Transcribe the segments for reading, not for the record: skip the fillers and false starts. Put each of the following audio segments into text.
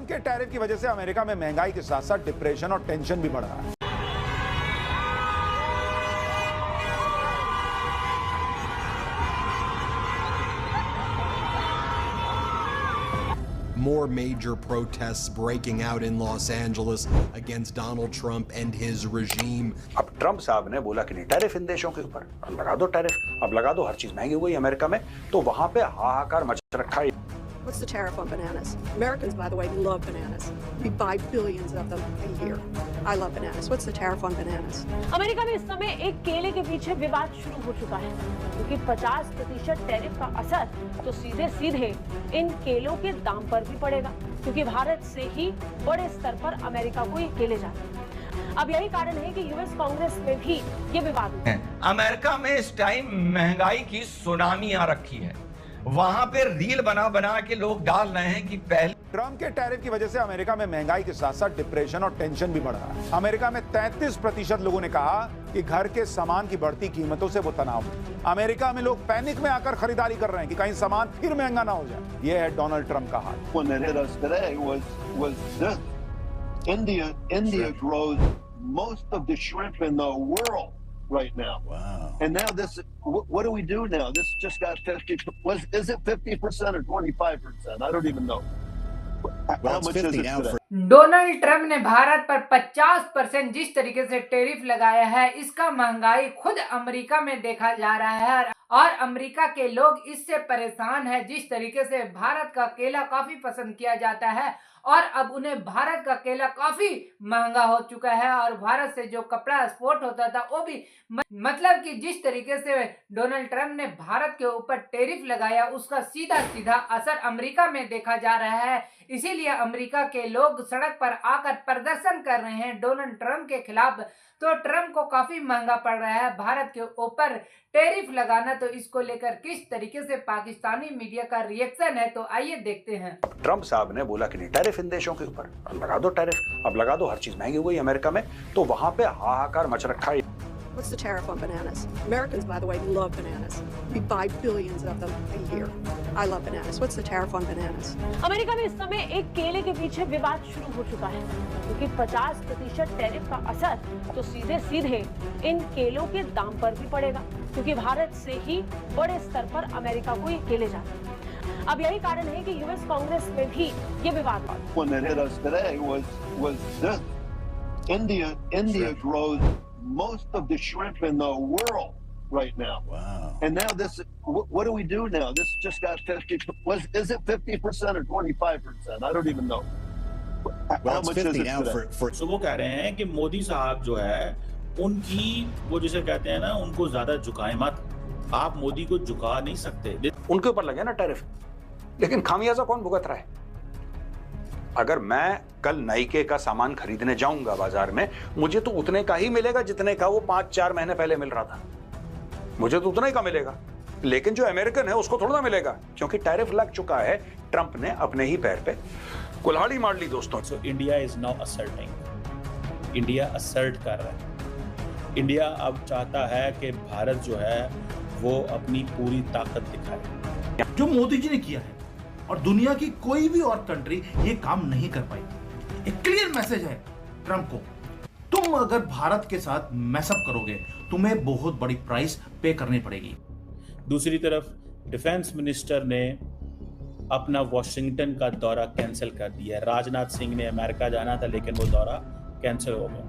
Trump के tariff की वजह से अमेरिका में महंगाई के साथ साथ डिप्रेशन और टेंशन भी बढ़ रहा है। More major protests breaking out in Los Angeles against Donald Trump and his regime. अब ट्रम्प साहब ने बोला कि नहीं टैरिफ इन देशों के ऊपर, अब लगा दो टैरिफ, अब लगा दो, हर चीज महंगी हो गई अमेरिका में, तो वहां पे हाहाकार मच रखा है। What's the tariff on bananas? Americans, by the way, love bananas. We buy billions of them a year. I love bananas. What's the tariff on bananas? America में इस समय एक केले के पीछे विवाद शुरू हो चुका है, क्योंकि 50% टैरिफ का असर तो सीधे सीधे इन केलों के दाम पर भी पड़ेगा, क्योंकि भारत से ही बड़े स्तर पर अमेरिका को ये केले जाते हैं। अब यही कारण है कि यूएस कांग्रेस में भी ये विवाद है। अमेरिका में इस टाइम महंगाई की सुनामी आ रखी है। वहां पे रील बना बना के लोग डाल रहे हैं कि पहले ट्रम्प के टैरिफ की वजह से अमेरिका में महंगाई के साथ साथ डिप्रेशन और टेंशन भी बढ़ रहा है। अमेरिका में 33% लोगों ने कहा कि घर के सामान की बढ़ती कीमतों से वो तनाव में। अमेरिका में लोग पैनिक में आकर खरीदारी कर रहे हैं कि कहीं सामान फिर महंगा ना हो जाए। ये है डोनाल्ड ट्रम्प का हाल। One that hit us today was this. India grows most of the shrimp in the world right now. Wow. And now this, what do we do now? This just got 50. Is it 50% or 25%? I don't even know. How much is it today? Donald Trump ने भारत पर 50% जिस तरीके से tariff लगाया है, इसका महंगाई खुद अमेरिका में देखा जा रहा है और अमेरिका के लोग इससे परेशान है। जिस तरीके से भारत का केला काफी पसंद किया जाता है और अब उन्हें भारत का केला काफी महंगा हो चुका है और भारत से जो कपड़ा एक्सपोर्ट होता था वो भी मतलब कि जिस तरीके से डोनाल्ड ट्रम्प ने भारत के ऊपर टैरिफ लगाया, उसका सीधा सीधा असर अमेरिका में देखा जा रहा है। इसीलिए अमेरिका के लोग सड़क पर आकर प्रदर्शन कर रहे हैं डोनाल्ड ट्रम्प के खिलाफ। तो ट्रम्प को काफी महंगा पड़ रहा है भारत के ऊपर टैरिफ लगाना। तो इसको लेकर किस तरीके से पाकिस्तानी मीडिया का रिएक्शन है, तो आइए देखते हैं। ट्रम्प साहब ने बोला कि नहीं टैरिफ इन देशों के ऊपर, अब लगा दो टैरिफ, अब लगा दो, हर चीज महंगी हो गई अमेरिका में, तो वहां पे हाहाकार मच रखा है। What's the tariff on bananas? Americans, by the way, love bananas. We buy billions of them a year. I love bananas. What's the tariff on bananas? America में इस समय एक केले के पीछे विवाद शुरू हो चुका है, क्योंकि 50% टैरिफ का असर तो सीधे सीधे इन केलों के दाम पर भी पड़ेगा, क्योंकि भारत से ही बड़े स्तर पर अमेरिका को ये केले जाते हैं। अब यही कारण है कि यूएस कांग्रेस में भी ये विवाद है। One that hit us today was this. India grows most of the shrimp in the world right now. Wow. And now this, what do we do now? This just got 50. Is it 50% or 25%? I don't even know. How much is it today? So वो कह रहे हैं कि मोदी साहब जो है उनकी वो जिसे कहते हैं ना, उनको ज्यादा झुकाए मत। आप मोदी को झुका नहीं सकते। उनके ऊपर लगे ना टैरिफ, लेकिन खामियाजा कौन भुगत रहा है? अगर मैं कल नाइके का सामान खरीदने जाऊंगा बाजार में, मुझे तो उतने का ही मिलेगा जितने का वो 5-4 महीने पहले मिल रहा था। मुझे तो उतना ही का मिलेगा, लेकिन जो अमेरिकन है उसको थोड़ा ना मिलेगा, क्योंकि टैरिफ लग चुका है। ट्रंप ने अपने ही पैर पे कुल्हाड़ी मार ली दोस्तों। So India is now asserting. India assert कर रहा है। इंडिया अब चाहता है कि भारत जो है वो अपनी पूरी ताकत दिखाए। जो मोदी जी ने किया है और दुनिया की कोई भी और कंट्री ये काम नहीं कर पाई। एक क्लियर मैसेज है ट्रंप को, तुम अगर भारत के साथ मैसअप करोगे तुम्हें बहुत बड़ी प्राइस पे करनी पड़ेगी। दूसरी तरफ डिफेंस मिनिस्टर ने अपना वॉशिंगटन का दौरा कैंसिल कर दिया है। राजनाथ सिंह ने अमेरिका जाना था, लेकिन वो दौरा कैंसिल हो गया।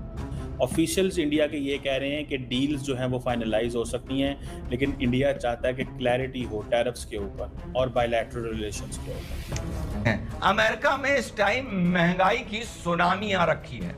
ऑफिशियल्स इंडिया के ये कह रहे हैं कि डील्स जो हैं वो फाइनलाइज हो सकती हैं, लेकिन इंडिया चाहता है कि क्लैरिटी हो टैरिफ्स के ऊपर और बायलैटरल रिलेशंस के ऊपर। अमेरिका में इस टाइम महंगाई की सुनामी आ रखी है।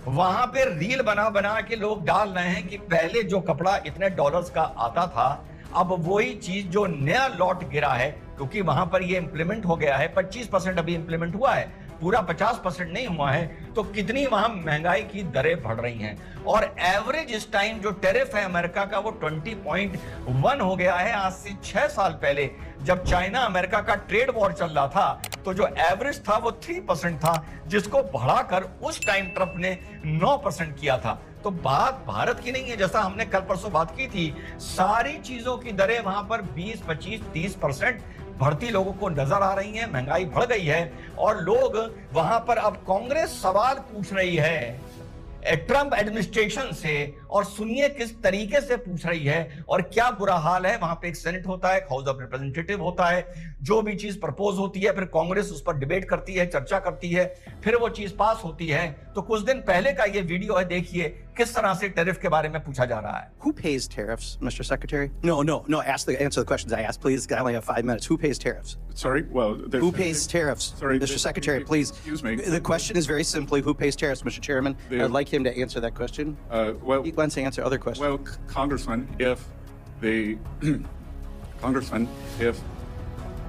वहां पे रील बना बना के लोग डाल रहे हैं कि पहले जो कपड़ा इतने डॉलर्स का आता था, अब वही चीज जो नया लॉट गिरा है, क्योंकि वहां पर ये इंप्लीमेंट हो गया है, 25% अभी इंप्लीमेंट हुआ है, पूरा 50% नहीं हुआ है, तो कितनी वहां महंगाई की दरें बढ़ रही हैं। और एवरेज इस टाइम जो टैरिफ है अमेरिका का वो 20.1 हो गया है। आज से 6 साल पहले जब चाइना अमेरिका का ट्रेड वॉर चल रहा था, तो जो एवरेज था वो 3% था, जिसको बढ़ाकर उस टाइम ट्रंप ने 9% किया था। तो बात भारत की नहीं है, जैसा हमने कल परसों बात की थी, सारी चीजों की दरें वहां पर 20, 25, 30% बढ़ती लोगों को नजर आ रही है, महंगाई बढ़ गई है और लोग वहां पर अब कांग्रेस सवाल पूछ रही है ट्रंप एडमिनिस्ट्रेशन से, और सुनिए किस तरीके से पूछ रही है और क्या बुरा हाल है। वहां पे एक सेनेट होता है, हाउस ऑफ रिप्रेजेंटेटिव होता है, जो भी चीज प्रपोज होती है फिर कांग्रेस उस पर डिबेट करती है, चर्चा करती है, फिर वो चीज पास होती है। तो कुछ दिन पहले का ये वीडियो है, देखिए किस तरह से टैरिफ के बारे में पूछा जा रहा है। Who pays tariffs, Mr. Secretary? No. Answer the questions I asked, please. I only have 5 minutes. Who pays tariffs? Sorry. Well, who pays tariffs? Sorry, Mr. Secretary, please. Excuse me. The question is very simply, who pays tariffs, Mr. Chairman? I'd like him to answer that question. Well, he wants to answer other questions. Well, Congressman, if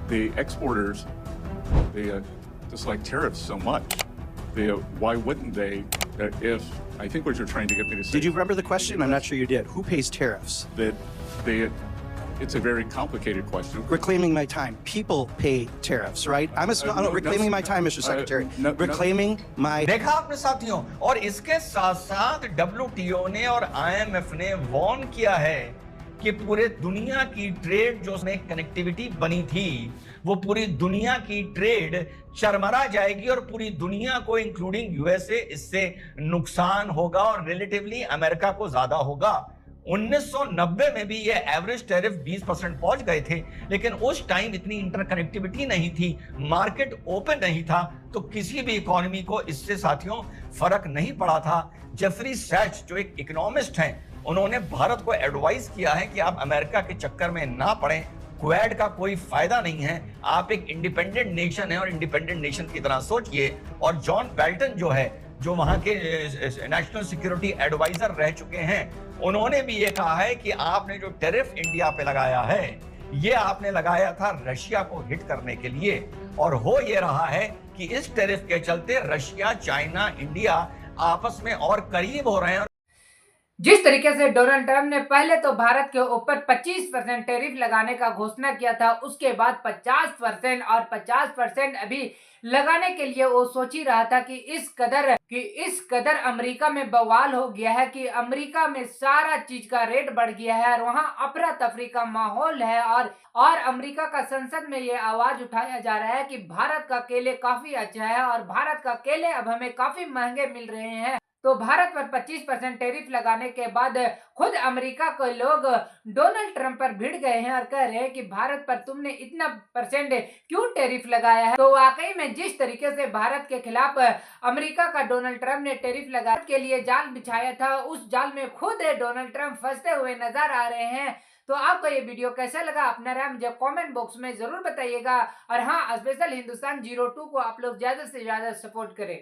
the exporters they dislike tariffs so much, why wouldn't they? If I think what you're trying to get me to say. Did you remember the question? I'm not sure you did. Who pays tariffs? It's a very complicated question. Reclaiming my time. People pay tariffs, right? Reclaiming my time, Mr. Secretary. Reclaiming my. देखा आपने साथियों, और इसके साथ साथ WTO ने और IMF ने वार्न किया है कि पूरे दुनिया की ट्रेड जो उसमें कनेक्टिविटी बनी थी, वो पूरी दुनिया की ट्रेड चरमरा जाएगी और पूरी दुनिया को इंक्लूडिंग यूएसए इससे नुकसान होगा और रिलेटिवली अमेरिका को ज्यादा होगा। 1990 में भी ये एवरेज टैरिफ 20% पहुंच गए थे, लेकिन उस टाइम इतनी इंटरकनेक्टिविटी नहीं थी, मार्केट ओपन नहीं था, तो किसी भी इकोनॉमी को इससे साथियों फर्क नहीं पड़ा था। जेफरी सैच जो एक इकोनॉमिस्ट हैं, उन्होंने भारत को एडवाइस किया है कि आप अमेरिका के चक्कर में ना पड़ें, क्वेड का कोई फायदा नहीं है, आप एक इंडिपेंडेंट नेशन है और इंडिपेंडेंट नेशन की तरह सोचिए। और जॉन बेल्टन जो है, जो वहां के नेशनल सिक्योरिटी एडवाइजर रह चुके हैं, उन्होंने भी ये कहा है कि आपने जो टैरिफ इंडिया पे लगाया है, ये आपने लगाया था रशिया को हिट करने के लिए, और हो ये रहा है कि इस टैरिफ के चलते रशिया, चाइना, इंडिया आपस में और करीब हो रहे हैं। जिस तरीके से डोनाल्ड ट्रंप ने पहले तो भारत के ऊपर 25% टैरिफ लगाने का घोषणा किया था, उसके बाद 50% और 50% अभी लगाने के लिए वो सोच ही रहा था कि इस कदर अमेरिका में बवाल हो गया है कि अमेरिका में सारा चीज का रेट बढ़ गया है और वहां अफरा तफरी का माहौल है। और अमेरिका का संसद में ये आवाज उठाया जा रहा है कि भारत का केले काफी अच्छा है और भारत का केले अब हमें काफी महंगे मिल रहे हैं। तो भारत पर 25% टैरिफ लगाने के बाद खुद अमेरिका के लोग डोनाल्ड ट्रंप पर भिड़ गए हैं और कह रहे हैं कि भारत पर तुमने इतना % क्यों टैरिफ लगाया है। तो वाकई में जिस तरीके से भारत के खिलाफ अमेरिका का डोनाल्ड ट्रंप ने टैरिफ लगाने के लिए जाल बिछाया था, उस जाल में खुद डोनाल्ड ट्रंप फंसते हुए नजर आ रहे हैं। तो आपको ये वीडियो कैसा लगा, अपना राय मुझे कमेंट बॉक्स में जरूर बताइएगा। और हाँ, स्पेशल हिंदुस्तान 02 को आप लोग ज्यादा से ज्यादा सपोर्ट करें।